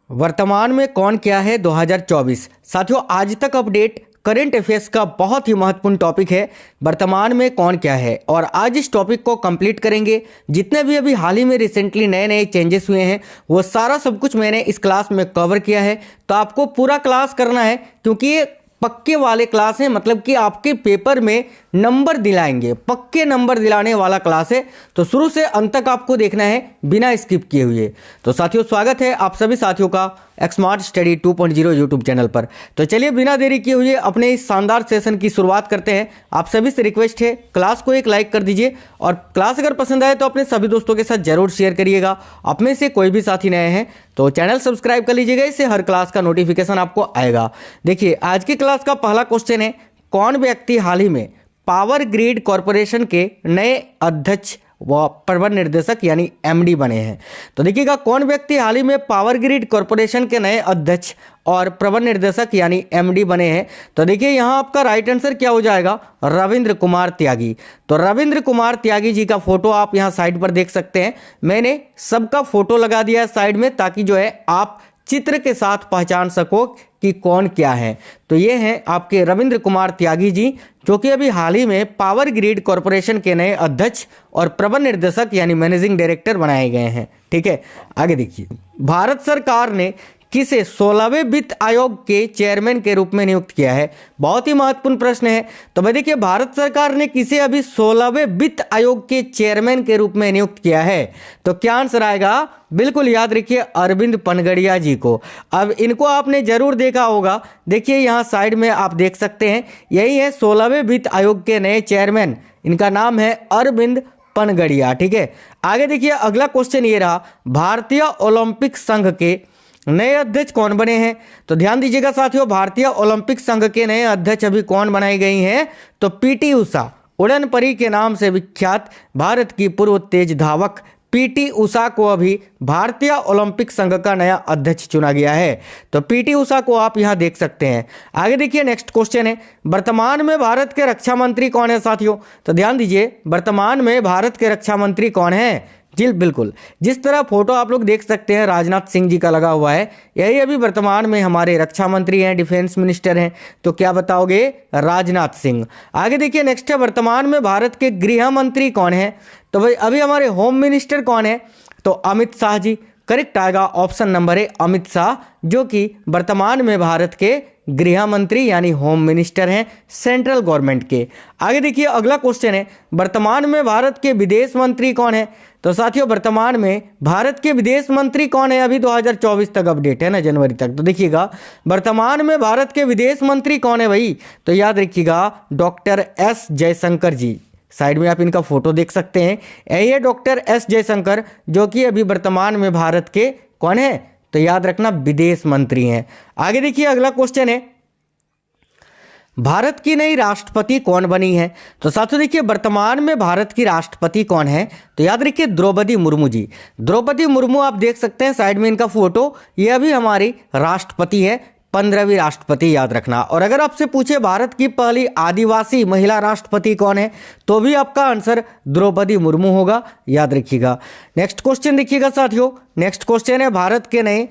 वर्तमान में कौन क्या है 2024। साथियों, आज तक अपडेट करंट अफेयर्स का बहुत ही महत्वपूर्ण टॉपिक है। वर्तमान में कौन क्या है, और आज इस टॉपिक को कंप्लीट करेंगे। जितने भी अभी हाल ही में रिसेंटली नए नए चेंजेस हुए हैं वो सारा सब कुछ मैंने इस क्लास में कवर किया है। तो आपको पूरा क्लास करना है, क्योंकि ये पक्के वाले क्लास हैं, मतलब कि आपके पेपर में नंबर दिलाएंगे, पक्के नंबर दिलाने वाला क्लास है। तो शुरू से अंत तक आपको देखना है बिना स्किप किए हुए। तो साथियों, स्वागत है आप सभी साथियों का स्मार्ट स्टडी 2.0 यूट्यूब चैनल पर। तो चलिए बिना देरी किए हुए अपने इस शानदार सेशन की शुरुआत करते हैं। आप सभी से रिक्वेस्ट है, क्लास को एक लाइक कर दीजिए, और क्लास अगर पसंद आए तो अपने सभी दोस्तों के साथ जरूर शेयर करिएगा। आप में से कोई भी साथी नए हैं तो चैनल सब्सक्राइब कर लीजिएगा, इससे हर क्लास का नोटिफिकेशन आपको आएगा। देखिए, आज की क्लास का पहला क्वेश्चन है, कौन व्यक्ति हाल ही में पावर ग्रिड कॉरपोरेशन के नए अध्यक्ष व प्रबंध निर्देशक यानी एमडी बने हैं। तो देखिएगा, कौन व्यक्ति हाल ही में पावर ग्रिड कॉरपोरेशन के नए अध्यक्ष और प्रबंध निर्देशक यानी एमडी बने हैं। तो देखिए, यहाँ आपका राइट आंसर क्या हो जाएगा, रविंद्र कुमार त्यागी। तो रविंद्र कुमार त्यागी जी का फोटो आप यहाँ साइड पर देख सकते हैं। मैंने सबका फोटो लगा दिया है साइड में, ताकि जो है आप चित्र के साथ पहचान सको कि कौन क्या है। तो ये हैं आपके रविंद्र कुमार त्यागी जी, जो कि अभी हाल ही में पावर ग्रिड कॉरपोरेशन के नए अध्यक्ष और प्रबंध निर्देशक यानी मैनेजिंग डायरेक्टर बनाए गए हैं। ठीक है, आगे देखिए, भारत सरकार ने किसे 16वें वित्त आयोग के चेयरमैन के रूप में नियुक्त किया है। बहुत ही महत्वपूर्ण प्रश्न है। तो भाई देखिए, भारत सरकार ने किसे अभी 16वें वित्त आयोग के चेयरमैन के रूप में नियुक्त किया है। तो क्या आंसर आएगा, बिल्कुल याद रखिए, अरविंद पनगड़िया जी को। अब इनको आपने जरूर देखा होगा, देखिए यहाँ साइड में आप देख सकते हैं, यही है 16वें वित्त आयोग के नए चेयरमैन। इनका नाम है अरविंद पनगड़िया। ठीक है, आगे देखिए, अगला क्वेश्चन ये रहा, भारतीय ओलंपिक संघ के नए अध्यक्ष कौन बने हैं। तो ध्यान दीजिएगा साथियों, भारतीय ओलंपिक संघ के नए अध्यक्ष अभी कौन बनाई गई हैं, तो पीटी उषा, उड़न परी के नाम से विख्यात भारत की पूर्व तेज धावक पीटी उषा को अभी भारतीय ओलंपिक संघ का नया अध्यक्ष चुना गया है। तो पीटी उषा को आप यहां देख सकते हैं। आगे देखिए, नेक्स्ट क्वेश्चन है, वर्तमान में भारत के रक्षा मंत्री कौन है साथियों। तो ध्यान दीजिए, वर्तमान में भारत के रक्षा मंत्री कौन है। जी बिल्कुल, जिस तरह फोटो आप लोग देख सकते हैं राजनाथ सिंह जी का लगा हुआ है, यही अभी वर्तमान में हमारे रक्षा मंत्री हैं, डिफेंस मिनिस्टर हैं। तो क्या बताओगे, राजनाथ सिंह। आगे देखिए, नेक्स्ट है, वर्तमान में भारत के गृह मंत्री कौन है। तो भाई अभी हमारे होम मिनिस्टर कौन है, तो अमित शाह जी। करेक्ट आएगा ऑप्शन नंबर है अमित शाह, जो कि वर्तमान में भारत के गृह मंत्री यानी होम मिनिस्टर हैं सेंट्रल गवर्नमेंट के। आगे देखिए, अगला क्वेश्चन है, वर्तमान में भारत के विदेश मंत्री कौन है। तो साथियों, वर्तमान में भारत के विदेश मंत्री कौन है, अभी 2024 तक अपडेट है ना, जनवरी तक। तो देखिएगा, वर्तमान में भारत के विदेश मंत्री कौन है भाई, तो याद रखिएगा डॉक्टर एस जयशंकर जी। साइड में आप इनका फोटो देख सकते हैं, यही है डॉक्टर एस जयशंकर, जो कि अभी वर्तमान में भारत के कौन है, तो याद रखना विदेश मंत्री हैं। आगे देखिए, अगला क्वेश्चन है, भारत की नई राष्ट्रपति कौन बनी है। तो साथियों देखिए, वर्तमान में भारत की राष्ट्रपति कौन है, तो याद रखिए द्रौपदी मुर्मू जी। द्रौपदी मुर्मू आप देख सकते हैं साइड में इनका फोटो, ये अभी हमारी राष्ट्रपति है, 15वीं राष्ट्रपति, याद रखना। और अगर आपसे पूछे भारत की पहली आदिवासी महिला राष्ट्रपति कौन है, तो भी आपका आंसर द्रौपदी मुर्मू होगा, याद रखिएगा। नेक्स्ट क्वेश्चन देखिएगा साथियों, नेक्स्ट क्वेश्चन है, भारत के नए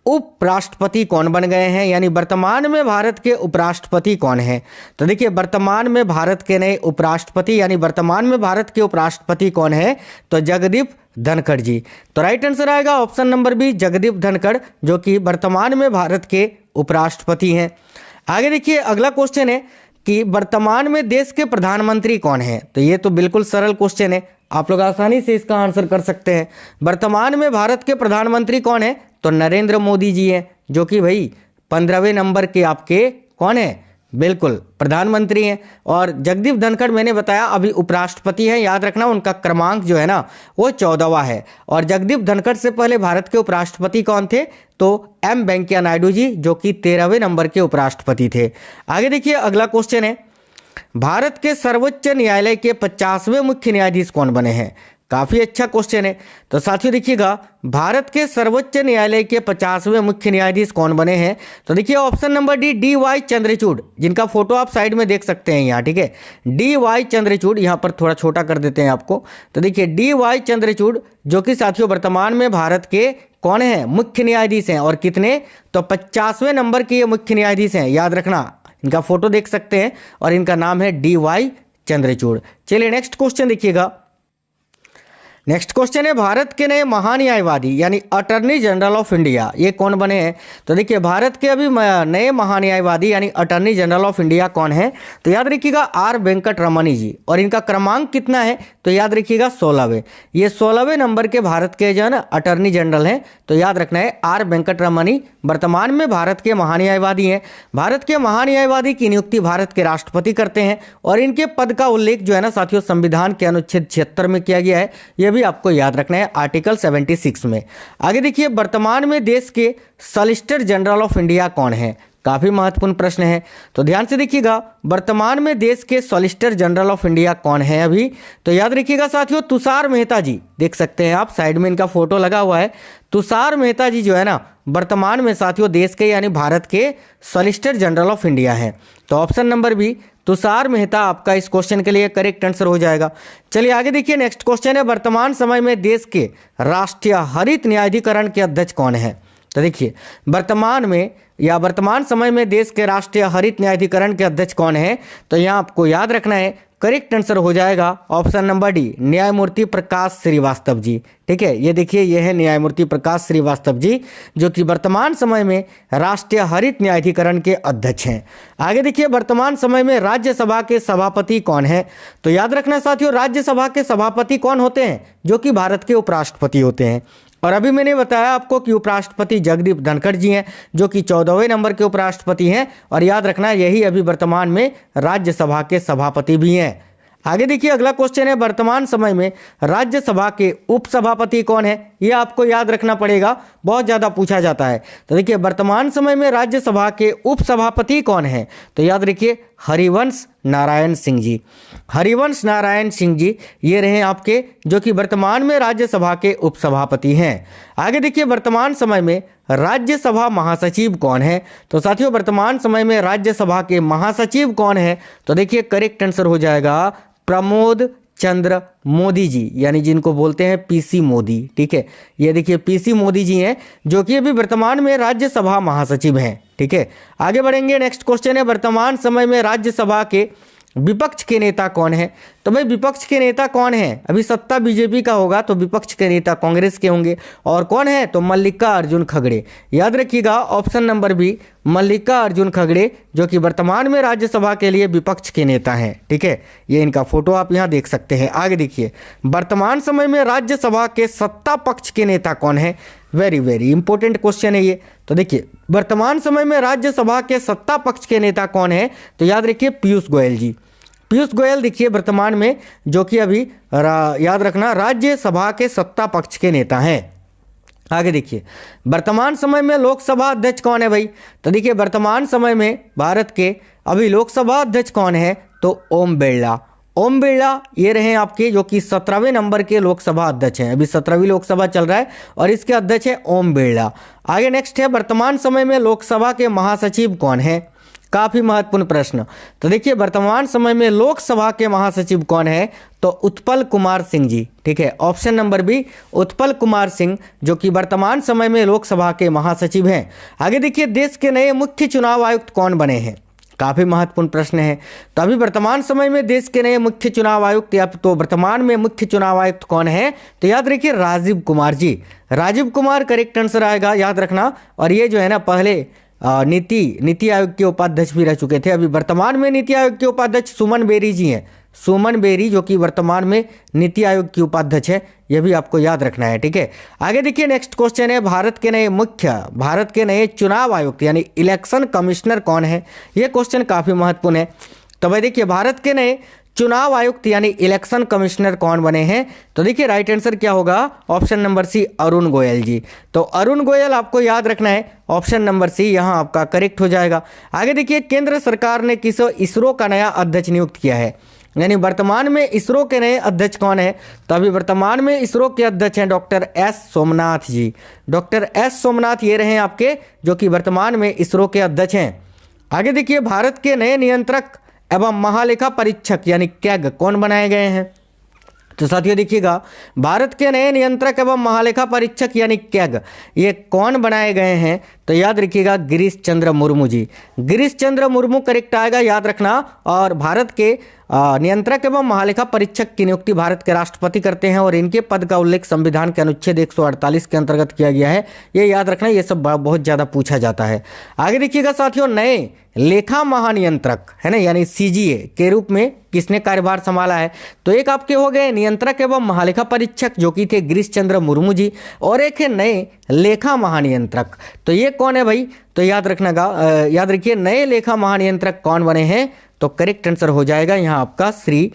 उपराष्ट्रपति कौन बन गए हैं, यानी वर्तमान में भारत के उपराष्ट्रपति कौन हैं। तो देखिए, वर्तमान में भारत के नए उपराष्ट्रपति यानी वर्तमान में भारत के उपराष्ट्रपति कौन है, तो जगदीप धनखड़ जी। तो राइट आंसर आएगा option number B, Jagdeep Dhankhar, जो कि वर्तमान में भारत के उपराष्ट्रपति हैं। आगे देखिए, अगला क्वेश्चन है कि वर्तमान में देश के प्रधानमंत्री कौन है। तो ये तो बिल्कुल सरल क्वेश्चन है, आप लोग आसानी से इसका आंसर कर सकते हैं। वर्तमान में भारत के प्रधानमंत्री कौन है, तो नरेंद्र मोदी जी हैं, जो कि भाई 15वें नंबर के आपके कौन है, बिल्कुल प्रधानमंत्री हैं। और जगदीप धनखड़ मैंने बताया अभी उपराष्ट्रपति हैं, याद रखना उनका क्रमांक जो है ना वो 14वां है। और जगदीप धनखड़ से पहले भारत के उपराष्ट्रपति कौन थे, तो एम वेंकैया नायडू जी, जो कि 13वें नंबर के उपराष्ट्रपति थे। आगे देखिए, अगला क्वेश्चन है, भारत के सर्वोच्च न्यायालय के 50वें मुख्य न्यायाधीश कौन बने हैं। काफ़ी अच्छा क्वेश्चन है। तो साथियों देखिएगा, भारत के सर्वोच्च न्यायालय के 50वें मुख्य न्यायाधीश कौन बने हैं। तो देखिए option number D Y Chandrachud, जिनका फोटो आप साइड में देख सकते हैं यहाँ, ठीक है। डी वाई चंद्रचूड़, यहाँ पर थोड़ा छोटा कर देते हैं आपको। तो देखिए डी वाई चंद्रचूड़, जो कि साथियों वर्तमान में भारत के कौन है मुख्य न्यायाधीश हैं, और कितने, तो 50वें नंबर के ये मुख्य न्यायाधीश हैं, याद रखना। इनका फोटो देख सकते हैं और इनका नाम है DY चंद्रचूड़। चलिए नेक्स्ट क्वेश्चन देखिएगा। नेक्स्ट क्वेश्चन है भारत के नए महान्यायवादी यानी अटर्नी जनरल ऑफ इंडिया ये कौन बने हैं? तो देखिए भारत के अभी नए महान्यायवादी यानी अटर्नी जनरल ऑफ इंडिया कौन है? तो याद रखिएगा R वेंकट रमनी जी। और इनका क्रमांक कितना है? तो याद रखिएगा 16वें। ये 16वें नंबर के भारत के जो है ना अटर्नी जनरल हैं। तो याद रखना है R वेंकट रमनी वर्तमान में भारत के महान्यायवादी हैं। भारत के महान्यायवादी की नियुक्ति भारत के राष्ट्रपति करते हैं और इनके पद का उल्लेख जो है ना साथियों संविधान के अनुच्छेद 76 में किया गया है। यह भी आपको याद रखना है आर्टिकल 76 में। आगे देखिए वर्तमान में देश के सॉलिसिटर जनरल ऑफ इंडिया कौन है? काफी महत्वपूर्ण प्रश्न है, तो ध्यान से देखिएगा। वर्तमान में देश के सॉलिसिटर जनरल ऑफ इंडिया कौन है अभी? तो याद रखिएगा साथियों तुषार मेहता जी। देख सकते हैं आप साइड में इनका फोटो लगा हुआ है। तुषार मेहता जी जो है ना वर्तमान में साथियों देश के यानी भारत के सॉलिसिटर जनरल ऑफ इंडिया हैं। तो option number B Tushar Mehta आपका इस क्वेश्चन के लिए करेक्ट आंसर हो जाएगा। चलिए आगे देखिए नेक्स्ट क्वेश्चन है वर्तमान समय में देश के राष्ट्रीय हरित न्यायाधिकरण के अध्यक्ष कौन है? तो देखिए वर्तमान में या वर्तमान समय में देश के राष्ट्रीय हरित न्यायाधिकरण के अध्यक्ष कौन है? तो यहाँ आपको याद रखना है करेक्ट आंसर हो जाएगा ऑप्शन नंबर डी न्यायमूर्ति प्रकाश श्रीवास्तव जी। ठीक है, ये देखिए ये है न्यायमूर्ति प्रकाश श्रीवास्तव जी जो कि वर्तमान समय में राष्ट्रीय हरित न्यायाधिकरण के अध्यक्ष हैं। आगे देखिए वर्तमान समय में राज्यसभा के सभापति कौन है? तो याद रखना साथियों राज्यसभा के सभापति कौन होते हैं? जो कि भारत के उपराष्ट्रपति होते हैं। और अभी मैंने बताया आपको कि उपराष्ट्रपति जगदीप धनखड़ जी हैं जो कि 14वें नंबर के उपराष्ट्रपति हैं और याद रखना यही अभी वर्तमान में राज्यसभा के सभापति भी हैं। आगे देखिए अगला क्वेश्चन है वर्तमान समय में राज्यसभा के उपसभापति कौन है? ये आपको याद रखना पड़ेगा, बहुत ज़्यादा पूछा जाता है। तो देखिए वर्तमान समय में राज्यसभा के उपसभापति कौन है? तो याद रखिए हरिवंश नारायण सिंह जी। हरिवंश नारायण सिंह जी ये रहे आपके जो कि वर्तमान में राज्यसभा के उपसभापति हैं। आगे देखिए वर्तमान समय में राज्यसभा महासचिव कौन है? तो साथियों वर्तमान समय में राज्यसभा के महासचिव कौन है? तो देखिए करेक्ट आंसर हो जाएगा प्रमोद चंद्र मोदी जी यानी जिनको बोलते हैं PC मोदी। ठीक है, ये देखिए PC मोदी जी हैं जो कि अभी वर्तमान में राज्यसभा महासचिव हैं। ठीक है, आगे बढ़ेंगे। नेक्स्ट क्वेश्चन है वर्तमान समय में राज्यसभा के विपक्ष के नेता कौन है? तो भाई विपक्ष के नेता कौन है? अभी सत्ता बीजेपी का होगा तो विपक्ष के नेता कांग्रेस के होंगे। और कौन है? तो मल्लिकार्जुन खड़गे। याद रखिएगा ऑप्शन नंबर बी मल्लिकार्जुन खड़गे जो कि वर्तमान में राज्यसभा के लिए विपक्ष के नेता हैं। ठीक है, ये इनका फोटो आप यहाँ देख सकते हैं। आगे देखिए वर्तमान समय में राज्यसभा के सत्ता पक्ष के नेता कौन है? वेरी वेरी इंपॉर्टेंट क्वेश्चन है ये। तो देखिए वर्तमान समय में राज्यसभा के सत्ता पक्ष के नेता कौन है? तो याद रखिए पीयूष गोयल जी। पीयूष गोयल देखिए वर्तमान में जो कि अभी याद रखना राज्यसभा के सत्ता पक्ष के नेता हैं। आगे देखिए वर्तमान समय में लोकसभा अध्यक्ष कौन है भाई? तो देखिए वर्तमान समय में भारत के अभी लोकसभा अध्यक्ष कौन है? तो ओम बिरला। ओम बिरला ये रहे आपके जो कि 17वें नंबर के लोकसभा अध्यक्ष हैं। अभी 17वीं लोकसभा चल रहा है और इसके अध्यक्ष है ओम बिरला। आगे नेक्स्ट है वर्तमान समय में लोकसभा के महासचिव कौन है? काफी महत्वपूर्ण प्रश्न। तो देखिए वर्तमान समय में लोकसभा के महासचिव कौन है? तो उत्पल कुमार सिंह जी। ठीक है, option number B Utpal Kumar Singh जो कि वर्तमान समय में लोकसभा के महासचिव हैं। आगे देखिए देश के नए मुख्य चुनाव आयुक्त कौन बने हैं? काफी महत्वपूर्ण प्रश्न है। तो अभी वर्तमान समय में देश के नए मुख्य चुनाव आयुक्त या तो वर्तमान में मुख्य चुनाव आयुक्त कौन है? तो याद रखिए राजीव कुमार जी। राजीव कुमार करेक्ट आंसर आएगा, याद रखना। और ये जो है ना पहले नीति आयोग के उपाध्यक्ष भी रह चुके थे। अभी वर्तमान में नीति आयोग के उपाध्यक्ष सुमन बेरी जी हैं। सुमन बेरी जो कि वर्तमान में नीति आयोग की उपाध्यक्ष है, यह भी आपको याद रखना है। ठीक है, आगे देखिए नेक्स्ट क्वेश्चन है भारत के नए चुनाव आयुक्त यानी इलेक्शन कमिश्नर कौन है? यह क्वेश्चन काफी महत्वपूर्ण है। तो भाई देखिए भारत के नए चुनाव आयुक्त यानी इलेक्शन कमिश्नर कौन बने हैं? तो देखिए राइट आंसर क्या होगा? Option number C Arun Goyal ji. तो अरुण गोयल आपको याद रखना है, ऑप्शन नंबर सी यहाँ आपका करेक्ट हो जाएगा। आगे देखिए केंद्र सरकार ने किस इसरो का नया अध्यक्ष नियुक्त किया है? यानी वर्तमान में इसरो के नए अध्यक्ष कौन है? तो अभी वर्तमान में इसरो के अध्यक्ष हैं डॉक्टर S सोमनाथ जी। डॉक्टर S सोमनाथ ये रहे आपके जो कि वर्तमान में इसरो के अध्यक्ष हैं। आगे देखिए भारत के नए नियंत्रक एवं महालेखा परीक्षक यानी कैग कौन बनाए गए हैं? तो साथियों देखिएगा, भारत के नए नियंत्रक एवं महालेखा परीक्षक यानी कैग ये कौन बनाए गए हैं? तो याद रखिएगा गिरीश चंद्र मुर्मू जी। गिरीश चंद्र मुर्मू करेक्ट आएगा, याद रखना। और भारत के नियंत्रक एवं महालेखा परीक्षक की नियुक्ति भारत के राष्ट्रपति करते हैं और इनके पद का उल्लेख संविधान के अनुच्छेद 148 के अंतर्गत किया गया है। ये याद रखना, ये सब बहुत ज़्यादा पूछा जाता है। आगे देखिएगा साथियों, नए लेखा महानियंत्रक है ना यानी सीजीए के रूप में किसने कार्यभार संभाला है? तो एक आपके हो गए नियंत्रक एवं महालेखा परीक्षक जो कि थे गिरीश चंद्र मुर्मू जी, और एक है नए लेखा महानियंत्रक। तो ये कौन है भाई? तो याद रखिए नए लेखा महानियंत्रक कौन बने हैं? तो करेक्ट आंसर हो जाएगा यहाँ आपका श्री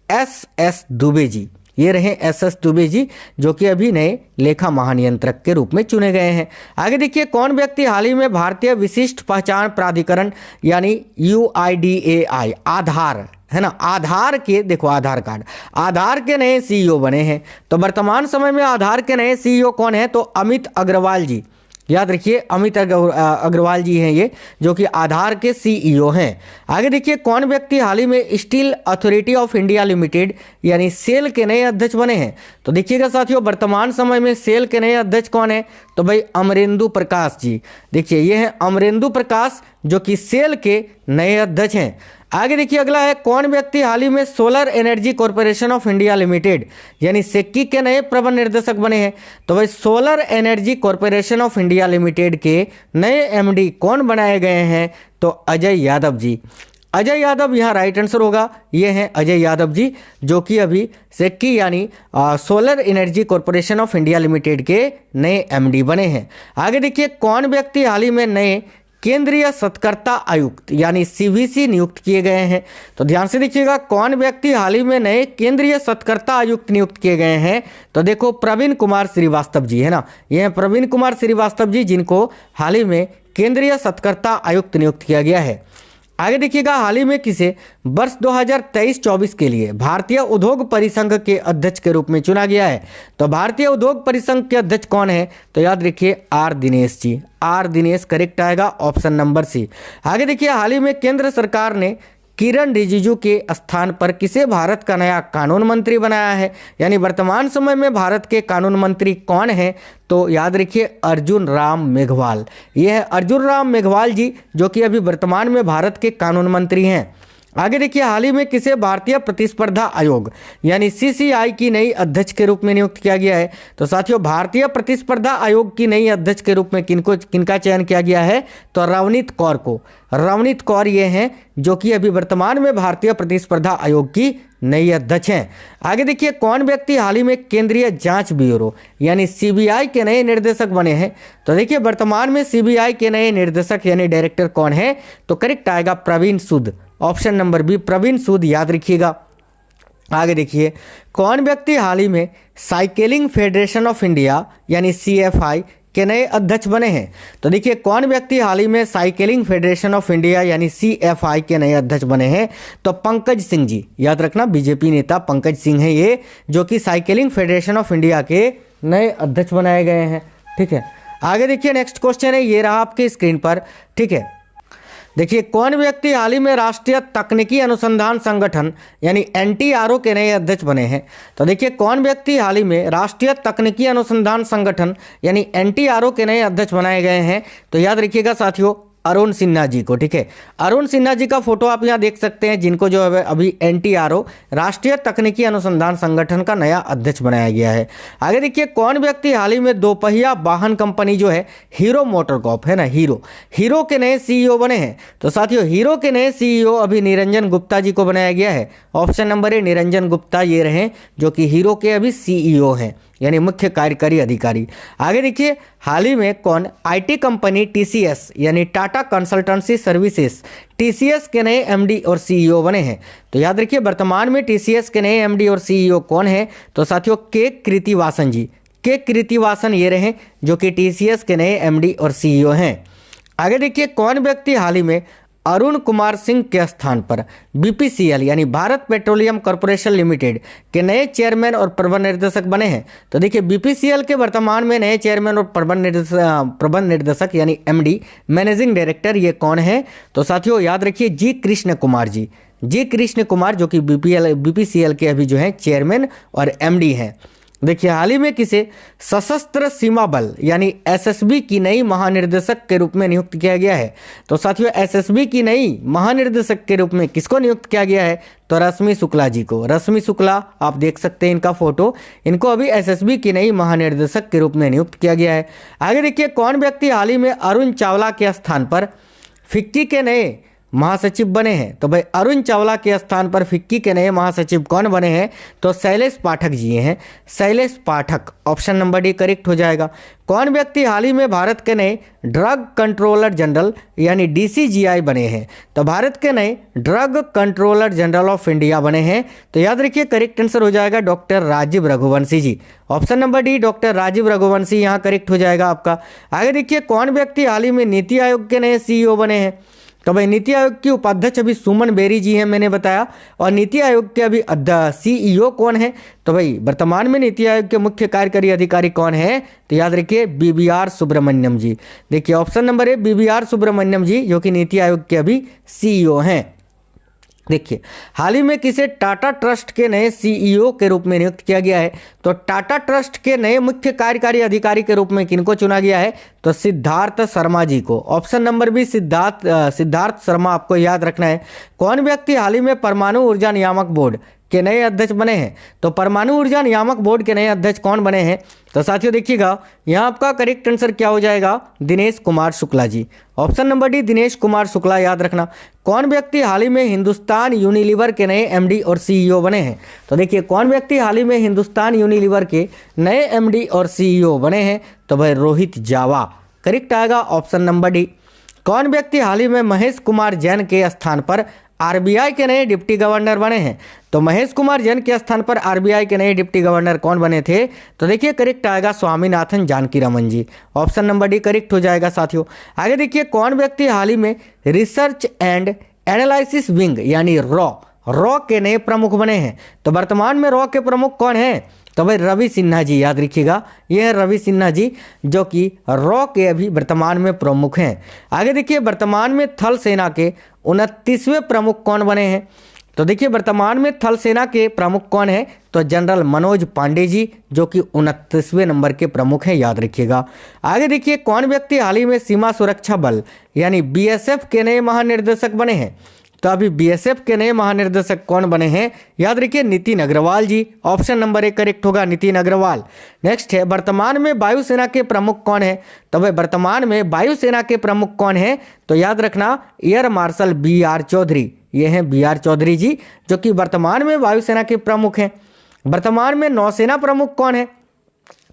एस दुबे जी। ये रहे एस दुबे जी जो कि अभी नए लेखा महानियंत्रक के रूप में चुने गए हैं। आगे देखिए, कौन व्यक्ति हाल ही में भारतीय विशिष्ट पहचान प्राधिकरण यानी UIDAI आधार है ना, आधार के देखो आधार कार्ड, आधार के नए CEO बने हैं? तो वर्तमान समय में आधार के नए CEO कौन है? तो अमित अग्रवाल जी। याद रखिए अमित अग्रवाल जी हैं ये, जो कि आधार के CEO हैं। आगे देखिए, कौन व्यक्ति हाल ही में steel authority of India limited यानी सेल के नए अध्यक्ष बने हैं? तो देखिएगा साथियों, वर्तमान समय में सेल के नए अध्यक्ष कौन है? तो भाई अमरेंदु प्रकाश जी। देखिए ये हैं अमरेंदु प्रकाश जो कि सेल के नए अध्यक्ष हैं। आगे देखिए अगला है, कौन व्यक्ति हाल ही में solar energy corporation of India limited यानी सेक्की के नए प्रबंध निर्देशक बने हैं? तो भाई solar energy corporation of India limited के नए MD कौन बनाए गए हैं? तो अजय यादव जी। अजय यादव यहाँ राइट आंसर होगा। ये हैं अजय यादव जी जो कि अभी सेक्की यानी solar energy corporation of India limited के नए MD बने हैं। आगे देखिए, कौन व्यक्ति हाल ही में नए केंद्रीय सत्कर्ता आयुक्त यानी CVC नियुक्त किए गए हैं? तो ध्यान से देखिएगा, कौन व्यक्ति हाल ही में नए केंद्रीय सत्कर्ता आयुक्त नियुक्त किए गए हैं? तो देखो प्रवीण कुमार श्रीवास्तव जी है ना, ये हैं प्रवीण कुमार श्रीवास्तव जी जिनको हाल ही में केंद्रीय सत्कर्ता आयुक्त नियुक्त किया गया है। आगे देखिएगा, हाल ही में किसे वर्ष 2023-24 के लिए भारतीय उद्योग परिसंघ के अध्यक्ष के रूप में चुना गया है? तो भारतीय उद्योग परिसंघ के अध्यक्ष कौन है? तो याद रखिए R Dinesh ji. R Dinesh correct आएगा, ऑप्शन नंबर C। आगे देखिए, हाल ही में केंद्र सरकार ने किरण रिजिजू के स्थान पर किसे भारत का नया कानून मंत्री बनाया है? यानी वर्तमान समय में भारत के कानून मंत्री कौन हैं? तो याद रखिए अर्जुन राम मेघवाल। ये है अर्जुन राम मेघवाल जी जो कि अभी वर्तमान में भारत के कानून मंत्री हैं। आगे देखिए, हाल ही में किसे भारतीय प्रतिस्पर्धा आयोग यानी CCI की नई अध्यक्ष के रूप में नियुक्त किया गया है? तो साथियों, भारतीय प्रतिस्पर्धा आयोग की नई अध्यक्ष के रूप में किनका चयन किया गया है? तो रवनीत कौर को। रवनीत कौर ये हैं जो कि अभी वर्तमान में भारतीय प्रतिस्पर्धा आयोग की नई अध्यक्ष हैं। आगे देखिए, कौन व्यक्ति हाल ही में केंद्रीय जांच ब्यूरो यानी CBI के नए निर्देशक बने हैं? तो देखिए वर्तमान में CBI के नए निर्देशक यानी डायरेक्टर कौन है? तो करेक्ट आएगा प्रवीण सूद, ऑप्शन नंबर B प्रवीण सूद, याद रखिएगा। आगे देखिए, कौन व्यक्ति हाल ही में साइकिलिंग फेडरेशन ऑफ इंडिया यानी CFI के नए अध्यक्ष बने हैं? तो देखिए, कौन व्यक्ति हाल ही में साइकिलिंग फेडरेशन ऑफ इंडिया यानी CFI के नए अध्यक्ष बने हैं? तो पंकज सिंह जी। याद रखना BJP नेता पंकज सिंह हैं ये जो कि साइकिलिंग फेडरेशन ऑफ इंडिया के नए अध्यक्ष बनाए गए हैं। ठीक है, आगे देखिए नेक्स्ट क्वेश्चन है, ये रहा आपके स्क्रीन पर। ठीक है, देखिए, कौन व्यक्ति हाल ही में राष्ट्रीय तकनीकी अनुसंधान संगठन यानी NTRO के नए अध्यक्ष बने हैं? तो देखिए, कौन व्यक्ति हाल ही में राष्ट्रीय तकनीकी अनुसंधान संगठन यानी NTRO के नए अध्यक्ष बनाए गए हैं? तो याद रखिएगा साथियों अरुण सिन्हा जी को। ठीक है, अरुण सिन्हा जी का फोटो आप यहाँ देख सकते हैं जिनको जो है अभी NTRO राष्ट्रीय तकनीकी अनुसंधान संगठन का नया अध्यक्ष बनाया गया है। आगे देखिए, कौन व्यक्ति हाल ही में दोपहिया वाहन कंपनी जो है हीरो मोटरकॉर्प है ना, हीरो के नए CEO बने हैं? तो साथियों, हीरो के नए CEO अभी निरंजन गुप्ता जी को बनाया गया है। Option number A Niranjan Gupta ये रहे जो कि हीरो के अभी CEO हैं यानी मुख्य कार्यकारी अधिकारी। आगे देखिए, हाल ही में कौन IT कंपनी TCS यानी टाटा कंसल्टेंसी सर्विसेज TCS के नए MD और CEO बने हैं? तो याद रखिए, वर्तमान में TCS के नए MD और CEO कौन है? तो साथियों के कृतिवासन जी। के कृतिवासन ये रहे जो कि TCS के नए MD और CEO हैं। आगे देखिए, कौन व्यक्ति हाल ही में अरुण कुमार सिंह के स्थान पर BPCL यानी भारत पेट्रोलियम कॉर्पोरेशन लिमिटेड के नए चेयरमैन और प्रबंध निर्देशक बने हैं? तो देखिए, BPCL के वर्तमान में नए चेयरमैन और प्रबंध निर्देशक यानी MD मैनेजिंग डायरेक्टर ये कौन है? तो साथियों याद रखिए G कृष्ण कुमार जी। जी कृष्ण कुमार जो कि बीपीसीएल के अभी जो हैं चेयरमैन और एमडी हैं। देखिए हाल ही में किसे सशस्त्र सीमा बल यानी एसएसबी की नई महानिर्देशक के रूप में नियुक्त किया गया है? तो साथियों एसएसबी की नई महानिर्देशक के रूप में किसको नियुक्त किया गया है? तो रश्मि शुक्ला जी को। रश्मि शुक्ला आप देख सकते हैं इनका फोटो, इनको अभी एसएसबी की नई महानिर्देशक के रूप में नियुक्त किया गया है। आगे देखिए कौन व्यक्ति हाल ही में अरुण चावला के स्थान पर फिक्की के नए महासचिव बने हैं? तो भाई अरुण चावला के स्थान पर फिक्की के नए महासचिव कौन बने हैं? तो शैलेश पाठक जी हैं, शैलेश पाठक। ऑप्शन नंबर डी करेक्ट हो जाएगा। कौन व्यक्ति हाल ही में भारत के नए ड्रग कंट्रोलर जनरल यानी डीसीजीआई बने हैं? तो भारत के नए drug controller general of India बने हैं। तो याद रखिए करेक्ट आंसर हो जाएगा doctor Rajeev Raghuvanshi ji. Option number D doctor Rajeev Raghuvanshi यहाँ करेक्ट हो जाएगा आपका। आगे देखिए कौन व्यक्ति हाल ही में नीति आयोग के नए सीईओ बने हैं? तो भाई नीति आयोग की उपाध्यक्ष अभी सुमन बेरी जी हैं, मैंने बताया। और नीति आयोग के अभी सीईओ कौन है? तो भाई वर्तमान में नीति आयोग के मुख्य कार्यकारी अधिकारी कौन है? तो याद रखिए बीवीआर सुब्रमण्यम जी। देखिए option number A BVR Subrahmanyam ji जो कि नीति आयोग के अभी सीईओ हैं। देखिए हाल ही में किसे टाटा ट्रस्ट के नए सीईओ के रूप में नियुक्त किया गया है? तो टाटा ट्रस्ट के नए मुख्य कार्यकारी अधिकारी के रूप में किनको चुना गया है? तो सिद्धार्थ शर्मा जी को। Option number B Siddharth Sharma आपको याद रखना है। कौन व्यक्ति हाल ही में परमाणु ऊर्जा नियामक बोर्ड के नए अध्यक्ष बने हैं? तो परमाणु ऊर्जा नियामक बोर्ड के नए अध्यक्ष कौन बने हैं? तो साथियों देखिएगा यहाँ आपका करेक्ट आंसर क्या हो जाएगा? Dinesh Kumar Shukla ji. Option number D Dinesh Kumar Shukla याद रखना। कौन व्यक्ति हाल ही में हिंदुस्तान यूनिलीवर के नए एमडी और सीईओ बने हैं? तो देखिए कौन व्यक्ति हाल ही में हिंदुस्तान यूनिलीवर के नए एमडी और सीईओ बने हैं? तो भाई रोहित जावा। करेक्ट आएगा ऑप्शन नंबर डी। कौन व्यक्ति हाल ही में महेश कुमार जैन के स्थान पर आरबीआई के नए डिप्टी गवर्नर बने हैं? तो महेश कुमार जैन के स्थान पर आरबीआई के नए डिप्टी गवर्नर कौन बने थे? तो देखिए करेक्ट आएगा स्वामीनाथन जानकीरमन जी। ऑप्शन नंबर डी करेक्ट हो जाएगा साथियों। आगे देखिए कौन व्यक्ति हाल ही में रिसर्च एंड एनालिसिस विंग यानी रॉ के नए प्रमुख बने हैं? तो वर्तमान में रॉ के प्रमुख कौन हैं? तो भाई रवि सिन्हा जी याद रखिएगा, ये है रवि सिन्हा जी जो कि रॉ के अभी वर्तमान में प्रमुख हैं। आगे देखिए वर्तमान में थल सेना के 29वें प्रमुख कौन बने हैं? तो देखिए वर्तमान में थल सेना के प्रमुख कौन है? तो जनरल मनोज पांडे जी जो कि 29वें नंबर के प्रमुख हैं, याद रखिएगा। आगे देखिए कौन व्यक्ति हाल ही में सीमा सुरक्षा बल यानी बीएसएफ के नए महानिर्देशक बने हैं? तो अभी बीएसएफ के नए महानिर्देशक कौन बने हैं? याद रखिए नितिन अग्रवाल जी। ऑप्शन नंबर ए करेक्ट होगा नितिन अग्रवाल। नेक्स्ट है वर्तमान में वायुसेना के प्रमुख कौन है? तो भाई वर्तमान में वायुसेना के प्रमुख कौन है? तो याद रखना एयर मार्शल बी.आर. चौधरी। ये हैं बी.आर. चौधरी जी जो कि वर्तमान में वायुसेना के प्रमुख हैं। वर्तमान में नौसेना प्रमुख कौन है?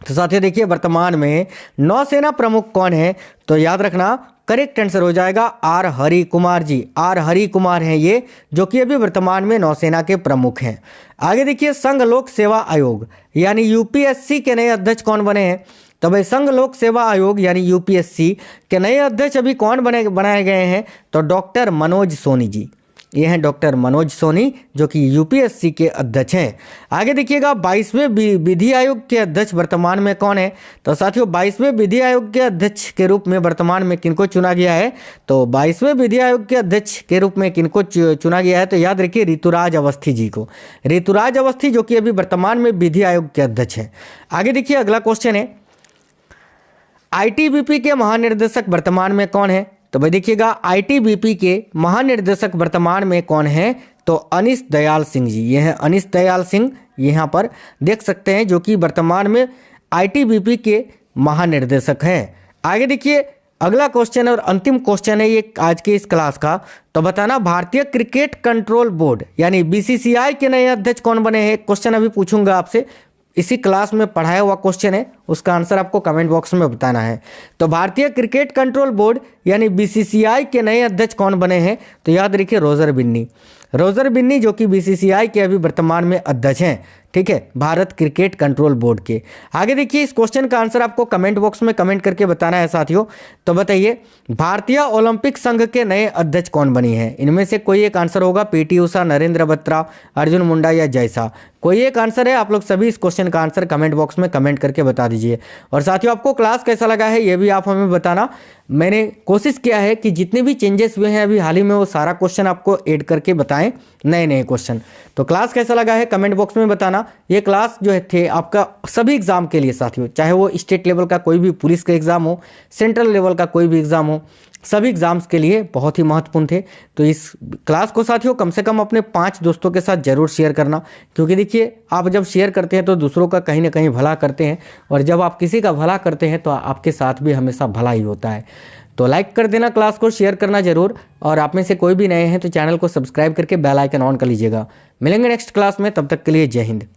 तो साथियों देखिए वर्तमान में नौसेना प्रमुख कौन है? तो याद रखना करेक्ट आंसर हो जाएगा आर हरि कुमार जी। आर हरि कुमार हैं ये जो कि अभी वर्तमान में नौसेना के प्रमुख हैं। आगे देखिए संघ लोक सेवा आयोग यानी यूपीएससी के नए अध्यक्ष कौन बने हैं? तो भाई संघ लोक सेवा आयोग यानी यूपीएससी के नए अध्यक्ष अभी कौन बनाए गए हैं? तो डॉक्टर मनोज सोनी जी। ये हैं डॉक्टर मनोज सोनी जो कि यूपीएससी के अध्यक्ष हैं। आगे देखिएगा 22वें विधि आयोग के अध्यक्ष वर्तमान में कौन है? तो साथियों 22वें विधि आयोग के अध्यक्ष के रूप में वर्तमान में किनको चुना गया है? तो 22वें विधि आयोग के अध्यक्ष के रूप में किनको चुना गया है? तो याद रखिए ऋतुराज अवस्थी जी को। ऋतुराज अवस्थी जो कि अभी वर्तमान में विधि आयोग के अध्यक्ष हैं। आगे देखिए अगला क्वेश्चन है आईटीबीपी के महानिर्देशक वर्तमान में कौन है? तो भाई देखिएगा आईटीबीपी के महानिर्देशक वर्तमान में कौन है? तो अनीश दयाल सिंह जी। ये हैं अनीश दयाल सिंह, यहाँ पर देख सकते हैं जो कि वर्तमान में आईटीबीपी के महानिर्देशक हैं। आगे देखिए अगला क्वेश्चन है और अंतिम क्वेश्चन है ये आज के इस क्लास का। तो बताना भारतीय क्रिकेट कंट्रोल बोर्ड यानी बीसीसीआई के नए अध्यक्ष कौन बने हैं? क्वेश्चन अभी पूछूंगा आपसे, इसी क्लास में पढ़ाया हुआ क्वेश्चन है, उसका आंसर आपको कमेंट बॉक्स में बताना है। तो भारतीय क्रिकेट कंट्रोल बोर्ड यानी बीसीसीआई के नए अध्यक्ष कौन बने हैं? तो याद रखिए रोजर बिन्नी। रोजर बिन्नी जो कि बीसीसीआई के अभी वर्तमान में अध्यक्ष हैं, ठीक है, भारत क्रिकेट कंट्रोल बोर्ड के। आगे देखिए इस क्वेश्चन का आंसर आपको कमेंट बॉक्स में कमेंट करके बताना है साथियों। तो बताइए भारतीय ओलंपिक संघ के नए अध्यक्ष कौन बनी है? इनमें से कोई एक आंसर होगा, पीटी उषा, नरेंद्र बत्रा, अर्जुन मुंडा या जय शाह। कोई एक आंसर है, आप लोग सभी इस क्वेश्चन का आंसर कमेंट बॉक्स में कमेंट करके बता दीजिए। और साथियों आपको क्लास कैसा लगा है ये भी आप हमें बताना। मैंने कोशिश किया है कि जितने भी चेंजेस हुए हैं अभी हाल ही में वो सारा क्वेश्चन आपको ऐड करके बताएं, नए नए क्वेश्चन। तो क्लास कैसा लगा है कमेंट बॉक्स में बताना। ये क्लास जो है थे आपका सभी एग्जाम के लिए साथियों, चाहे वो स्टेट लेवल का कोई भी पुलिस का एग्जाम हो, सेंट्रल लेवल का कोई भी एग्जाम हो, सभी एग्जाम्स के लिए बहुत ही महत्वपूर्ण थे। तो इस क्लास को साथियों कम से कम अपने 5 दोस्तों के साथ जरूर शेयर करना, क्योंकि देखिए आप जब शेयर करते हैं तो दूसरों का कहीं ना कहीं भला करते हैं, और जब आप किसी का भला करते हैं तो आपके साथ भी हमेशा भला ही होता है। तो लाइक कर देना, क्लास को शेयर करना जरूर, और आप में से कोई भी नए हैं तो चैनल को सब्सक्राइब करके बेल आइकन ऑन कर लीजिएगा। मिलेंगे नेक्स्ट क्लास में, तब तक के लिए जय हिंद।